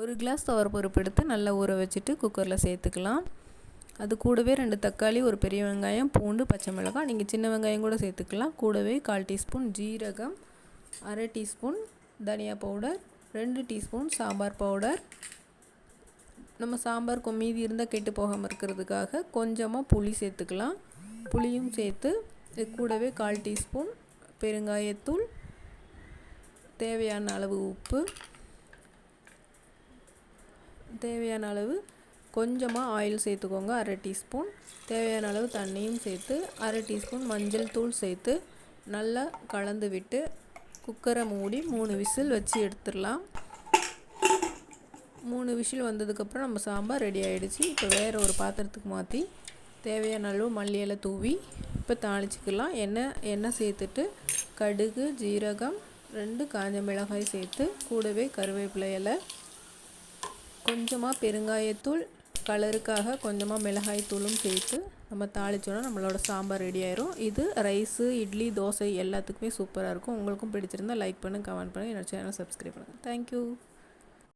1 class துவரப்பருப்பு எடுத்து நல்லா ஊற வச்சுட்டு குக்கரில் சேர்த்துக்கலாம். அது கூடவே 2 தக்காளி, ஒரு பெரிய வெங்காயம், பூண்டு, பச்சை மிளகாய், நீங்கள் சின்ன வெங்காயம் கூட சேர்த்துக்கலாம். கூடவே 1/4 டீஸ்பூன் ஜீரகம், 1/2 டீஸ்பூன் தனியா பவுடர், 2 டீஸ்பூன் சாம்பார் பவுடர். நம்ம சாம்பார் மீதி இருந்தால் கெட்டு போகாமல் இருக்கிறதுக்காக கொஞ்சமாக புளி சேர்த்துக்கலாம். புளியும் சேர்த்து இது கூடவே 1/4 டீஸ்பூன் பெருங்காயத்தூள், தேவையான அளவு உப்பு, தேவையான அளவு கொஞ்சமாக ஆயில் சேர்த்துக்கோங்க, 1/2 டீஸ்பூன். தேவையான அளவு தண்ணியும் சேர்த்து 1/2 டீஸ்பூன் மஞ்சள் தூள் சேர்த்து நல்லா கலந்து விட்டு குக்கரை மூடி 3 விசில் வச்சு எடுத்துடலாம். 3 விசில் வந்ததுக்கப்புறம் நம்ம சாம்பார் ரெடி ஆகிடுச்சு. இப்போ வேறு ஒரு பாத்திரத்துக்கு மாற்றி தேவையான அளவு மல்லி இலை தூவி இப்போ தாளிச்சிக்கலாம். எண்ணெய் சேர்த்துட்டு கடுகு, ஜீரகம், 2 காஞ்ச மிளகாய் சேர்த்து கூடவே கருவேப்பிலை இலை, கொஞ்சமாக பெருங்காயத்தூள், கலருக்காக கொஞ்சமாக மிளகாய் தூளும் சேர்த்து நம்ம தாளிச்சோன்னா நம்மளோட சாம்பார் ரெடி ஆயிரும். இது ரைஸு, இட்லி, தோசை எல்லாத்துக்குமே சூப்பராக இருக்கும். உங்களுக்கும் பிடிச்சிருந்தால் லைக் பண்ணுங்கள், கமெண்ட் பண்ணுங்கள், என்னோட சேனலை சப்ஸ்கிரைப் பண்ணுங்கள். தேங்க்யூ.